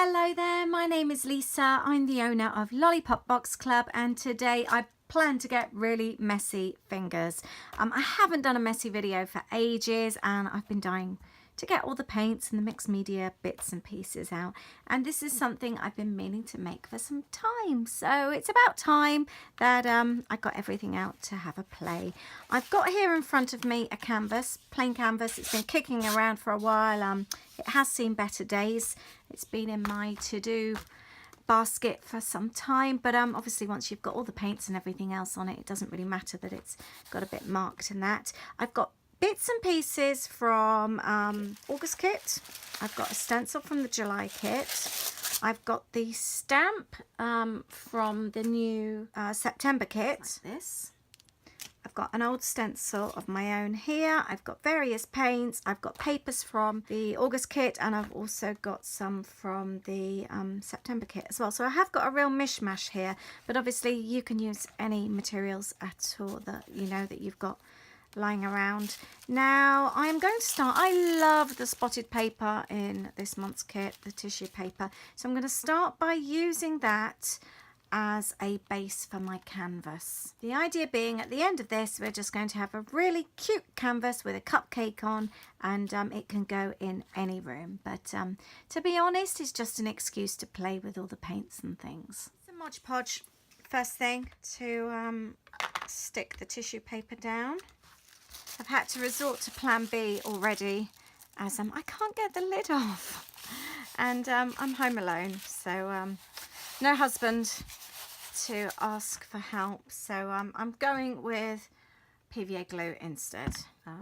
Hello there, my name is Lisa. I'm the owner of Lollipop Box Club, and today I plan to get really messy fingers. I haven't done a messy video for ages and I've been dying to get all the paints and the mixed media bits and pieces out, and this is something I've been meaning to make for some time, so it's about time that I got everything out to have a play. I've got here in front of me a canvas, plain canvas. It's been kicking around for a while. It has seen better days. It's been in my to-do basket for some time, but obviously once you've got all the paints and everything else on it, it doesn't really matter that it's got a bit marked and that. I've got bits and pieces from August kit. I've got a stencil from the July kit. I've got the stamp from the new September kit, like this. I've got an old stencil of my own here. I've got various paints. I've got papers from the August kit, and I've also got some from the September kit as well. So I have got a real mishmash here, but obviously you can use any materials at all that you know that you've got lying around. Now I'm going to start. I love the spotted paper in this month's kit, the tissue paper. So I'm going to start by using that as a base for my canvas. The idea being at the end of this we're just going to have a really cute canvas with a cupcake on, and it can go in any room, but to be honest it's just an excuse to play with all the paints and things. Some Mod Podge first thing to stick the tissue paper down. I've had to resort to plan B already as I can't get the lid off, and I'm home alone, so no husband to ask for help, so I'm going with PVA glue instead. So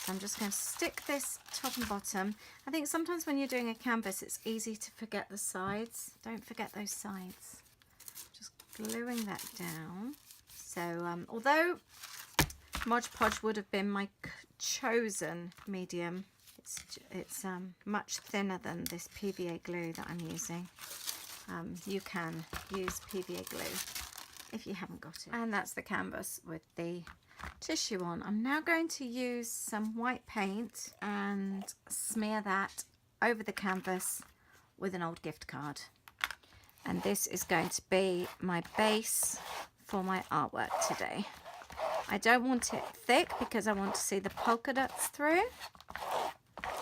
I'm just going to stick this top and bottom. I think sometimes when you're doing a canvas it's easy to forget the sides. Don't forget those sides. Just gluing that down. So although Mod Podge would have been my chosen medium, it's much thinner than this PVA glue that I'm using. You can use PVA glue if you haven't got it. And that's the canvas with the tissue on. I'm now going to use some white paint and smear that over the canvas with an old gift card. And this is going to be my base for my artwork today. I don't want it thick because I want to see the polka dots through.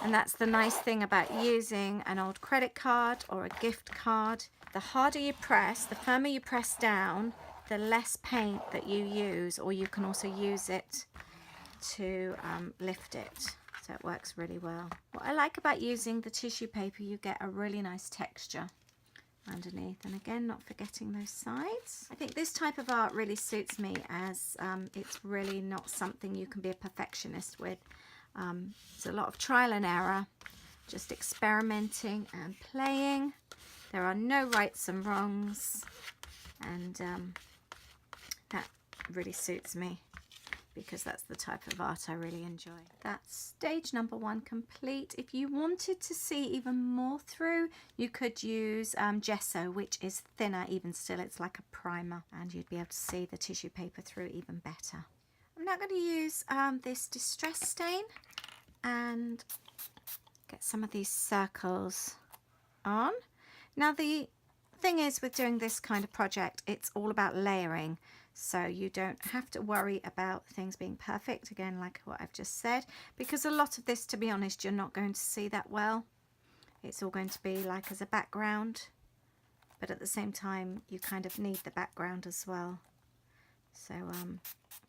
And that's the nice thing about using an old credit card or a gift card. The harder you press, the firmer you press down, the less paint that you use, or you can also use it to lift it. So it works really well. What I like about using the tissue paper, you get a really nice texture underneath, and again not forgetting those sides. I think this type of art really suits me as it's really not something you can be a perfectionist with. It's a lot of trial and error, just experimenting and playing. There are no rights and wrongs, and that really suits me because that's the type of art I really enjoy. That's stage number 1 complete. If you wanted to see even more through, you could use gesso, which is thinner even still. It's like a primer, and you'd be able to see the tissue paper through even better. I'm now going to use this distress stain and get some of these circles on. Now the thing is with doing this kind of project, it's all about layering, so you don't have to worry about things being perfect, again like what I've just said, because a lot of this, to be honest, you're not going to see that well. It's all going to be like as a background, but at the same time you kind of need the background as well, so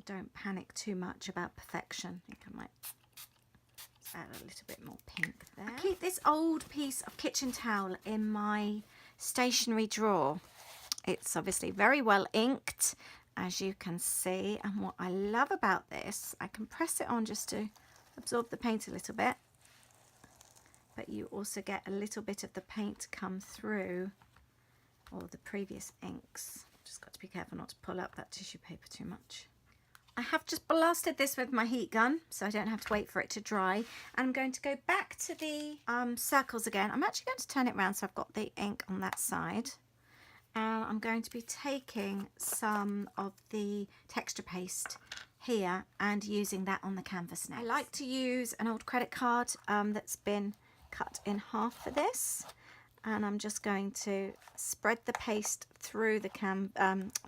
don't panic too much about perfection. I think I might add a little bit more pink there. I keep this old piece of kitchen towel in my stationery drawer. It's obviously very well inked, as you can see, and what I love about this, I can press it on just to absorb the paint a little bit, but you also get a little bit of the paint come through, or the previous inks. Just got to be careful not to pull up that tissue paper too much. I have just blasted this with my heat gun, so I don't have to wait for it to dry. And I'm going to go back to the circles again. I'm actually going to turn it around so I've got the ink on that side. I'm going to be taking some of the texture paste here and using that on the canvas next. I like to use an old credit card that's been cut in half for this. and I'm just going to spread the paste through the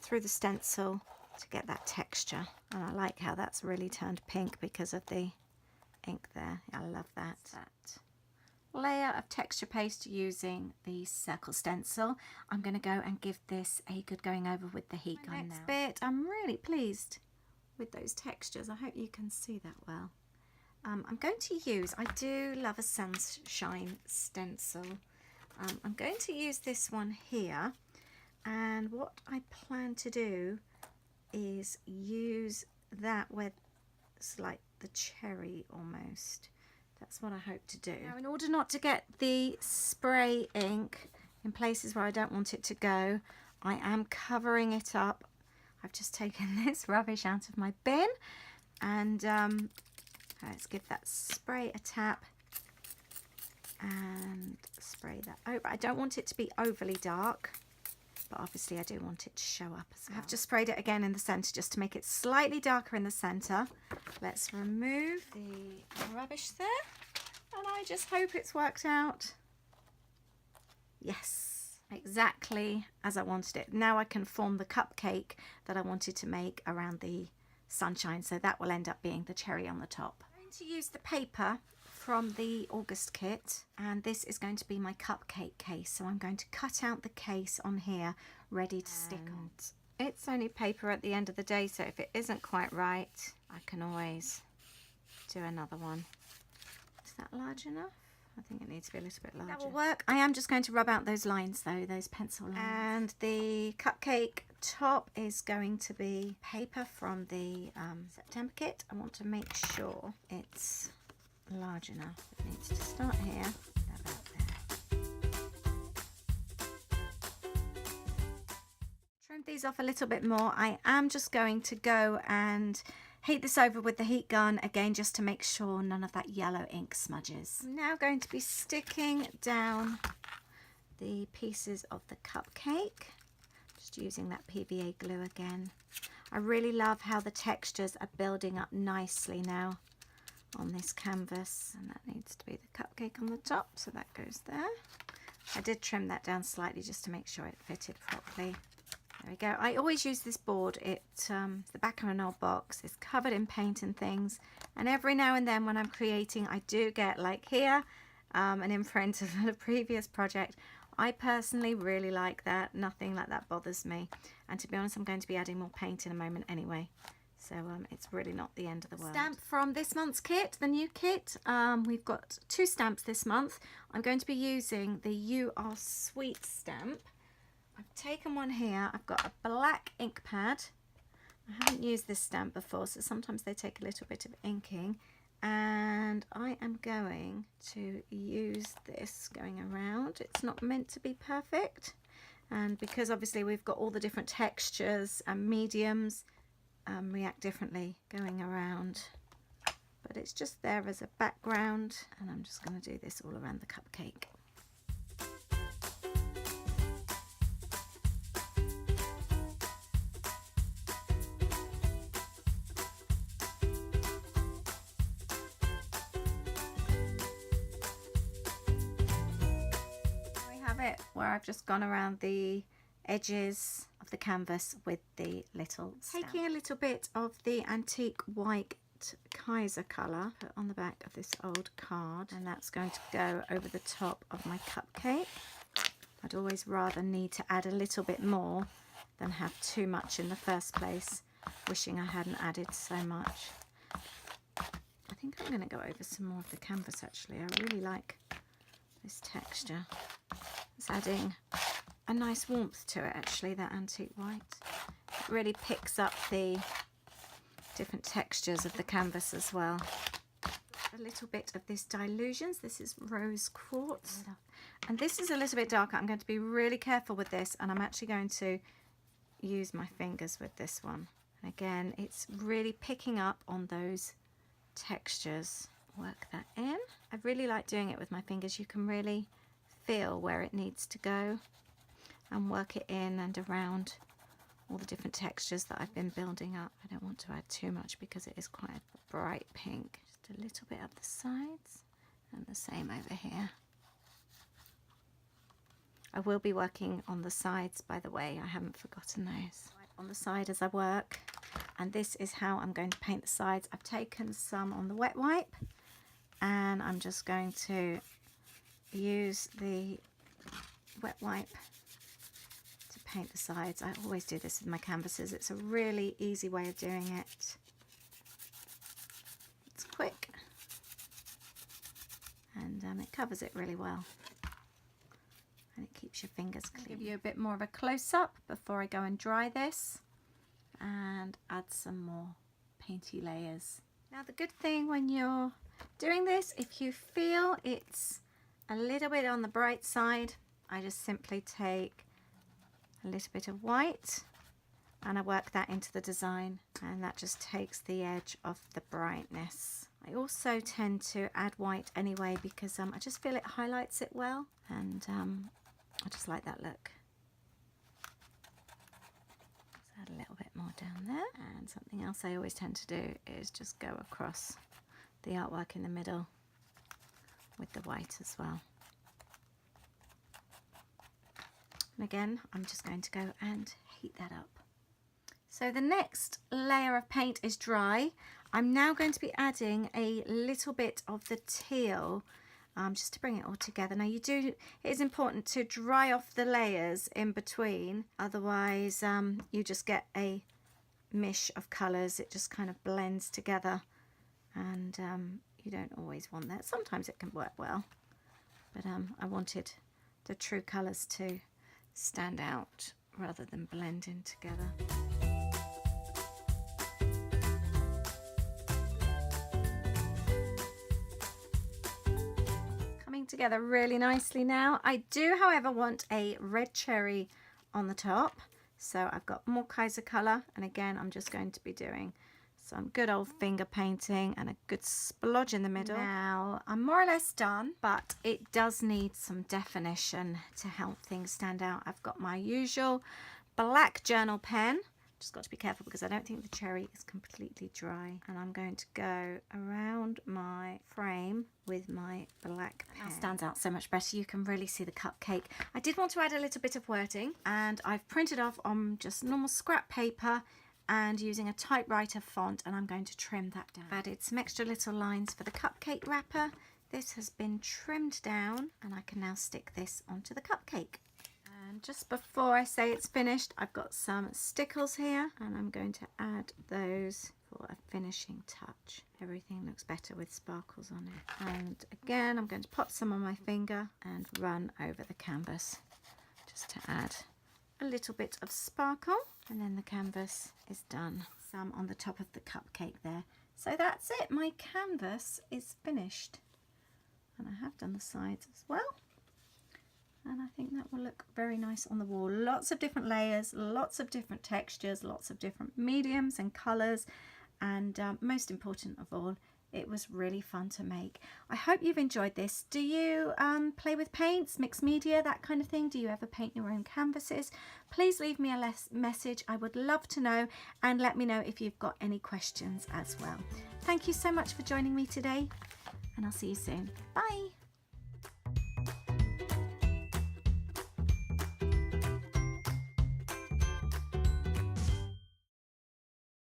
through the stencil to get that texture. And I like how that's really turned pink because of the ink there. I love that. Layer of texture paste using the circle stencil. I'm going to go and give this a good going over with the heat gun now. Next bit, I'm really pleased with those textures. I hope you can see that well. I'm going to use, I do love a sunshine stencil. I'm going to use this one here, and what I plan to do is use that where it's like the cherry almost. That's what I hope to do. Now, in order not to get the spray ink in places where I don't want it to go, I am covering it up. I've just taken this rubbish out of my bin, and let's give that spray a tap and spray that over. I don't want it to be overly dark, but obviously I do want it to show up as well. I've just sprayed it again in the centre just to make it slightly darker in the centre. Let's remove the rubbish there, and I just hope it's worked out. Yes, exactly as I wanted it. Now I can form the cupcake that I wanted to make around the sunshine, so that will end up being the cherry on the top. I'm going to use the paper from the August kit, and this is going to be my cupcake case, so I'm going to cut out the case on here ready to stick on. It's only paper at the end of the day, so if it isn't quite right, I can always do another one. Is that large enough? I think it needs to be a little bit larger. That will work. I am just going to rub out those lines though, those pencil lines. And the cupcake top is going to be paper from the September kit. I want to make sure it's large enough. It needs to start here, about there. Trim these off a little bit more. I am just going to go and heat this over with the heat gun again, just to make sure none of that yellow ink smudges. I'm now going to be sticking down the pieces of the cupcake, just using that PVA glue again. I really love how the textures are building up nicely now on this canvas, and that needs to be the cupcake on the top, so that goes there. I did trim that down slightly just to make sure it fitted properly. There we go. I always use this board. It's the back of an old box. It's covered in paint and things, and every now and then when I'm creating, I do get, like here, an imprint of a previous project. I personally really like that. Nothing like that bothers me, and to be honest, I'm going to be adding more paint in a moment anyway. So it's really not the end of the world. Stamp from this month's kit, the new kit. We've got 2 stamps this month. I'm going to be using the You Are Sweet stamp. I've taken one here. I've got a black ink pad. I haven't used this stamp before, so sometimes they take a little bit of inking. And I am going to use this going around. It's not meant to be perfect. And because obviously we've got all the different textures and mediums, react differently going around, but it's just there as a background, and I'm just going to do this all around the cupcake. We have it where I've just gone around the edges of the canvas with the little stamp. Taking a little bit of the antique white Kaiser colour, put on the back of this old card, and that's going to go over the top of my cupcake. I'd always rather need to add a little bit more than have too much in the first place, wishing I hadn't added so much. I think I'm going to go over some more of the canvas actually. I really like this texture. It's adding a nice warmth to it actually, that antique white. It really picks up the different textures of the canvas as well. A little bit of this Dilutions. This is rose quartz, and this is a little bit darker. I'm going to be really careful with this, and I'm actually going to use my fingers with this one. And again, it's really picking up on those textures. Work that in. I really like doing it with my fingers. You can really feel where it needs to go and work it in and around all the different textures that I've been building up. I don't want to add too much because it is quite a bright pink. Just a little bit up the sides, and the same over here. I will be working on the sides, by the way. I haven't forgotten those. On the side as I work. And this is how I'm going to paint the sides. I've taken some on the wet wipe. And I'm just going to use the wet wipe to paint the sides. I always do this with my canvases. It's a really easy way of doing it. It's quick. And it covers it really well. And it keeps your fingers clean. I'll give you a bit more of a close-up before I go and dry this and add some more painty layers. Now the good thing when you're doing this, if you feel it's a little bit on the bright side, I just simply take a little bit of white and I work that into the design, and that just takes the edge off the brightness. I also tend to add white anyway because I just feel it highlights it well, and I just like that look. Let's add a little bit more down there. And something else I always tend to do is just go across the artwork in the middle with the white as well. And again, I'm just going to go and heat that up. So the next layer of paint is dry. I'm now going to be adding a little bit of the teal just to bring it all together. Now it is important to dry off the layers in between, otherwise you just get a mish of colours. It just kind of blends together, and you don't always want that. Sometimes it can work well, but I wanted the true colours to stand out rather than blend in together. Together really nicely now. I do, however, want a red cherry on the top, so I've got more Kaiser colour, and again I'm just going to be doing some good old finger painting and a good splodge in the middle. Now I'm more or less done, but it does need some definition to help things stand out. I've got my usual black journal pen. Just got to be careful because I don't think the cherry is completely dry, and I'm going to go around my frame with my black pen. That stands out so much better. You can really see the cupcake. I did want to add a little bit of wording, and I've printed off on just normal scrap paper and using a typewriter font, and I'm going to trim that down. I've added some extra little lines for the cupcake wrapper. This has been trimmed down, and I can now stick this onto the cupcake. And just before I say it's finished, I've got some stickles here, and I'm going to add those for a finishing touch. Everything looks better with sparkles on it. And again, I'm going to pop some on my finger and run over the canvas just to add a little bit of sparkle, and then the canvas is done. Some on the top of the cupcake there. So that's it, my canvas is finished. And I have done the sides as well. And I think that will look very nice on the wall. Lots of different layers, lots of different textures, lots of different mediums and colours, and most important of all, it was really fun to make. I hope you've enjoyed this. Do you play with paints, mixed media, that kind of thing? Do you ever paint your own canvases? Please leave me a message. I would love to know, and let me know if you've got any questions as well. Thank you so much for joining me today, and I'll see you soon. Bye.